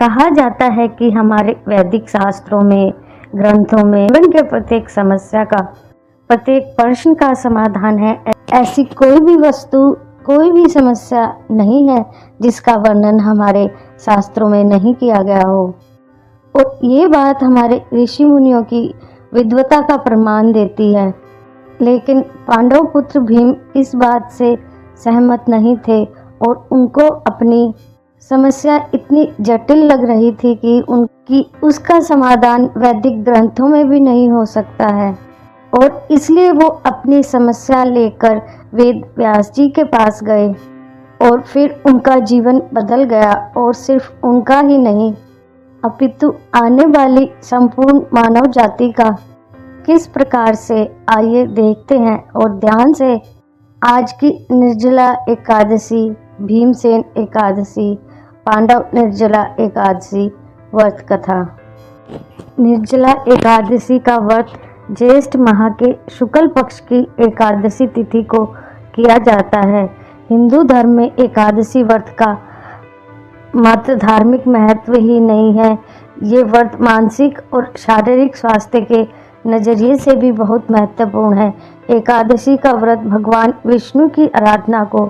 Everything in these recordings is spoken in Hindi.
कहा जाता है कि हमारे वैदिक शास्त्रों में, ग्रंथों में जीवन के प्रत्येक समस्या का, प्रत्येक प्रश्न का समाधान है। ऐसी कोई भी वस्तु, कोई भी समस्या नहीं है जिसका वर्णन हमारे शास्त्रों में नहीं किया गया हो। और ये बात हमारे ऋषि मुनियों की विद्वता का प्रमाण देती है। लेकिन पांडव पुत्र भीम इस बात से सहमत नहीं थे और उनको अपनी समस्या इतनी जटिल लग रही थी कि उसका समाधान वैदिक ग्रंथों में भी नहीं हो सकता है। और इसलिए वो अपनी समस्या लेकर वेद व्यास जी के पास गए और फिर उनका जीवन बदल गया। और सिर्फ उनका ही नहीं, अपितु आने वाली संपूर्ण मानव जाति का। किस प्रकार से, आइए देखते हैं और ध्यान से। आज की निर्जला एकादशी, भीमसेन एकादशी, पांडव निर्जला एकादशी व्रत कथा। निर्जला एकादशी का व्रत ज्येष्ठ माह के शुक्ल पक्ष की एकादशी तिथि को किया जाता है। हिंदू धर्म में एकादशी व्रत का मात्र धार्मिक महत्व ही नहीं है, ये व्रत मानसिक और शारीरिक स्वास्थ्य के नजरिए से भी बहुत महत्वपूर्ण है। एकादशी का व्रत भगवान विष्णु की आराधना को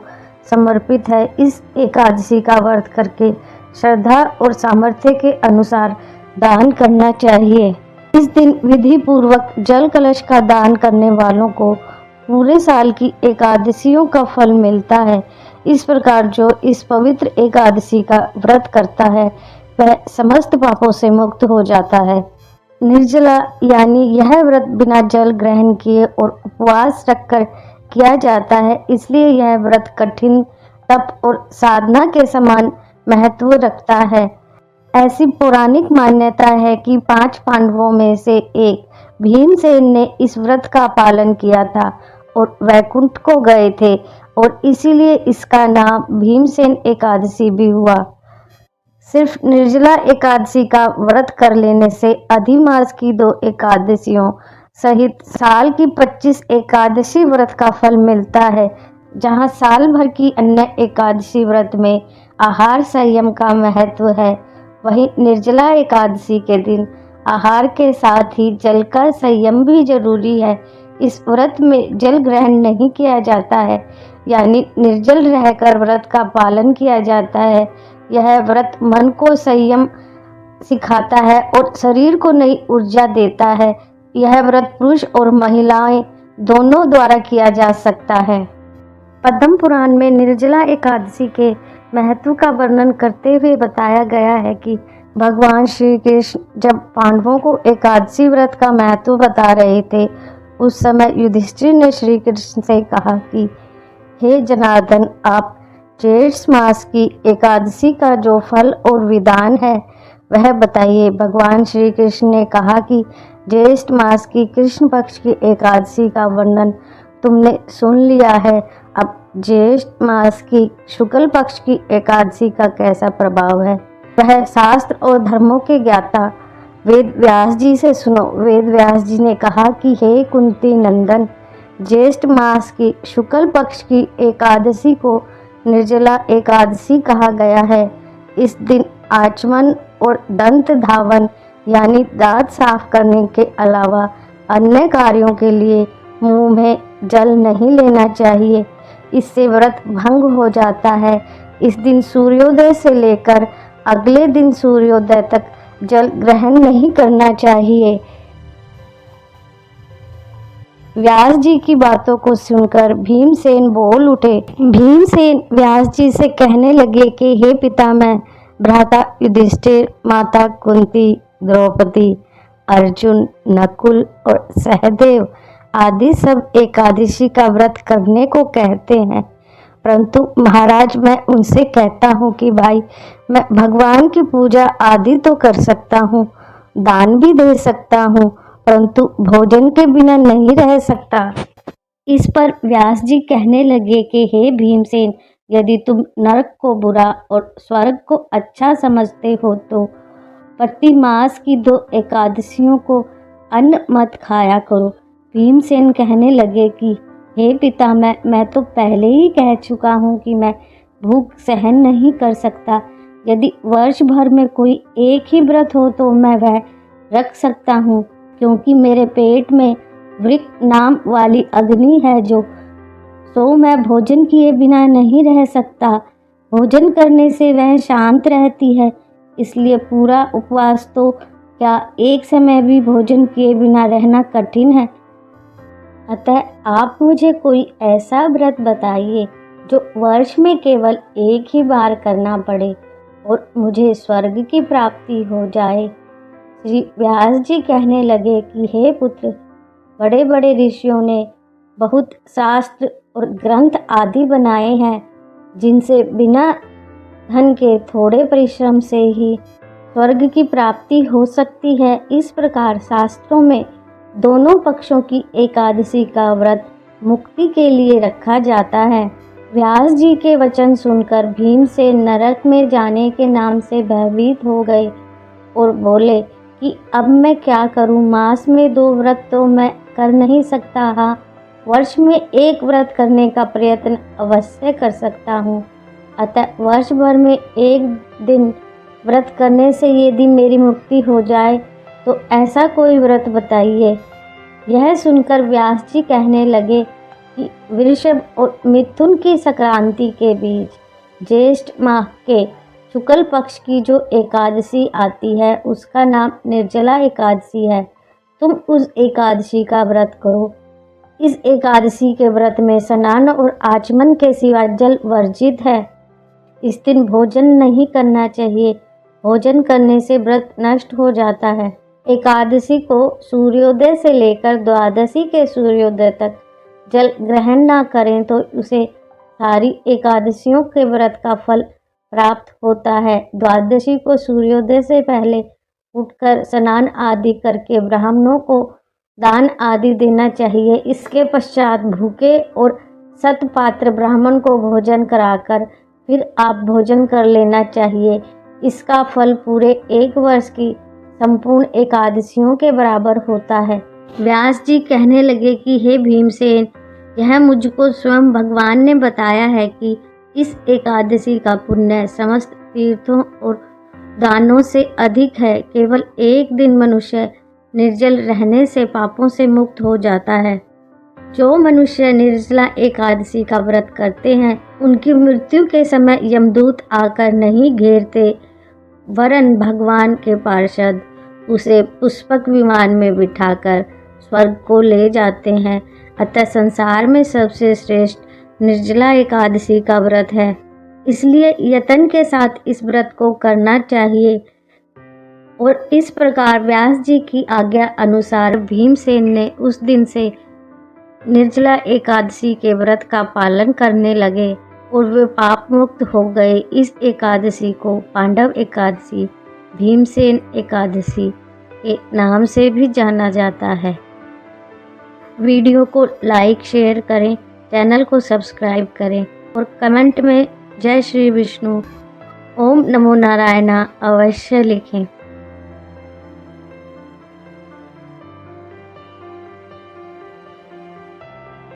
समर्पित है। इस एकादशी का व्रत करके श्रद्धा और सामर्थ्य के अनुसार दान करना चाहिए। इस दिन विधि पूर्वक जल कलश का दान करने वालों को पूरे साल की एकादशियों का फल मिलता है। इस प्रकार जो इस पवित्र एकादशी का व्रत करता है वह समस्त पापों से मुक्त हो जाता है। निर्जला यानी यह व्रत बिना जल ग्रहण किए और उपवास रखकर किया जाता है, इसलिए यह व्रत कठिन तप और साधना के समान महत्व रखता है। ऐसी पौराणिक मान्यता है कि 5 पांडवों में से एक भीमसेन ने इस व्रत का पालन किया था और वैकुंठ को गए थे और इसीलिए इसका नाम भीमसेन एकादशी भी हुआ। सिर्फ निर्जला एकादशी का व्रत कर लेने से अधिमास की 2 एकादशियों सहित साल की 25 एकादशी व्रत का फल मिलता है। जहां साल भर की अन्य एकादशी व्रत में आहार संयम का महत्व है, वहीं निर्जला एकादशी के दिन आहार के साथ ही जल का संयम भी जरूरी है। इस व्रत में जल ग्रहण नहीं किया जाता है, यानी निर्जल रहकर व्रत का पालन किया जाता है। यह व्रत मन को संयम सिखाता है और शरीर को नई ऊर्जा देता है। यह व्रत पुरुष और महिलाएं दोनों द्वारा किया जा सकता है। पद्म पुराण में निर्जला एकादशी के महत्व का वर्णन करते हुए बताया गया है कि भगवान श्री कृष्ण जब पांडवों को एकादशी व्रत का महत्व बता रहे थे, उस समय युधिष्ठिर ने श्री कृष्ण से कहा कि हे जनार्दन, आप ज्येष्ठ मास की एकादशी का जो फल और विधान है वह बताइए। भगवान श्री कृष्ण ने कहा कि ज्येष्ठ मास की कृष्ण पक्ष की एकादशी का वर्णन तुमने सुन लिया है। अब ज्येष्ठ मास की शुक्ल पक्ष की एकादशी का कैसा प्रभाव है वह शास्त्र और धर्मों के ज्ञाता वेद व्यास जी से सुनो। वेद व्यास जी ने कहा कि हे कुंती नंदन, ज्येष्ठ मास की शुक्ल पक्ष की एकादशी को निर्जला एकादशी कहा गया है। इस दिन आचमन और दंत धावन यानी दांत साफ करने के अलावा अन्य कार्यों के लिए मुंह में जल नहीं लेना चाहिए, इससे व्रत भंग हो जाता है। इस दिन सूर्योदय से लेकर अगले दिन सूर्योदय तक जल ग्रहण नहीं करना चाहिए। व्यास जी की बातों को सुनकर भीमसेन बोल उठे। भीमसेन व्यास जी से कहने लगे कि हे पितामह, भ्राता युधिष्ठिर, माता कुंती, द्रौपदी, अर्जुन, नकुल और सहदेव आदि सब एकादशी का व्रत करने को कहते हैं, परंतु महाराज मैं उनसे कहता हूँ कि भाई, मैं भगवान की पूजा आदि तो कर सकता हूँ, दान भी दे सकता हूँ, परंतु भोजन के बिना नहीं रह सकता। इस पर व्यास जी कहने लगे कि हे भीमसेन, यदि तुम नरक को बुरा और स्वर्ग को अच्छा समझते हो तो प्रति मास की 2 एकादशियों को अन्न मत खाया करो। भीमसेन कहने लगे कि हे पितामह, मैं तो पहले ही कह चुका हूँ कि मैं भूख सहन नहीं कर सकता, यदि वर्ष भर में कोई एक ही व्रत हो तो मैं वह रख सकता हूँ, क्योंकि मेरे पेट में वृक नाम वाली अग्नि है सो मैं भोजन किए बिना नहीं रह सकता। भोजन करने से वह शांत रहती है, इसलिए पूरा उपवास तो क्या एक समय भी भोजन किए बिना रहना कठिन है। अतः आप मुझे कोई ऐसा व्रत बताइए जो वर्ष में केवल एक ही बार करना पड़े और मुझे स्वर्ग की प्राप्ति हो जाए। श्री व्यास जी कहने लगे कि हे पुत्र, बड़े बड़े ऋषियों ने बहुत शास्त्र और ग्रंथ आदि बनाए हैं, जिनसे बिना धन के थोड़े परिश्रम से ही स्वर्ग की प्राप्ति हो सकती है। इस प्रकार शास्त्रों में दोनों पक्षों की एकादशी का व्रत मुक्ति के लिए रखा जाता है। व्यास जी के वचन सुनकर भीमसेन नरक में जाने के नाम से भयभीत हो गए और बोले कि अब मैं क्या करूं, मास में 2 व्रत तो मैं कर नहीं सकता, हाँ वर्ष में 1 व्रत करने का प्रयत्न अवश्य कर सकता हूँ। अतः वर्ष भर में 1 दिन व्रत करने से यदि मेरी मुक्ति हो जाए तो ऐसा कोई व्रत बताइए। यह सुनकर व्यास जी कहने लगे कि वृषभ और मिथुन की संक्रांति के बीच ज्येष्ठ माह के शुक्ल पक्ष की जो एकादशी आती है उसका नाम निर्जला एकादशी है। तुम उस एकादशी का व्रत करो। इस एकादशी के व्रत में स्नान और आचमन के सिवा जल वर्जित है। इस दिन भोजन नहीं करना चाहिए, भोजन करने से व्रत नष्ट हो जाता है। एकादशी को सूर्योदय से लेकर द्वादशी के सूर्योदय तक जल ग्रहण ना करें तो उसे सारी एकादशियों के व्रत का फल प्राप्त होता है। द्वादशी को सूर्योदय से पहले उठकर स्नान आदि करके ब्राह्मणों को दान आदि देना चाहिए। इसके पश्चात भूखे और सतपात्र ब्राह्मण को भोजन कराकर फिर आप भोजन कर लेना चाहिए। इसका फल पूरे 1 वर्ष की संपूर्ण एकादशियों के बराबर होता है। व्यास जी कहने लगे कि हे भीमसेन, यह मुझको स्वयं भगवान ने बताया है कि इस एकादशी का पुण्य समस्त तीर्थों और दानों से अधिक है। केवल 1 दिन मनुष्य निर्जल रहने से पापों से मुक्त हो जाता है। जो मनुष्य निर्जला एकादशी का व्रत करते हैं उनकी मृत्यु के समय यमदूत आकर नहीं घेरते, वरन भगवान के पार्षद उसे पुष्पक विमान में बिठाकर स्वर्ग को ले जाते हैं। अतः संसार में सबसे श्रेष्ठ निर्जला एकादशी का व्रत है, इसलिए यत्न के साथ इस व्रत को करना चाहिए। और इस प्रकार व्यास जी की आज्ञा अनुसार भीमसेन ने उस दिन से निर्जला एकादशी के व्रत का पालन करने लगे और वे पाप मुक्त हो गए। इस एकादशी को पांडव एकादशी, भीमसेन एकादशी के नाम से भी जाना जाता है। वीडियो को लाइक शेयर करें, चैनल को सब्सक्राइब करें और कमेंट में जय श्री विष्णु, ओम नमो नारायण अवश्य लिखें।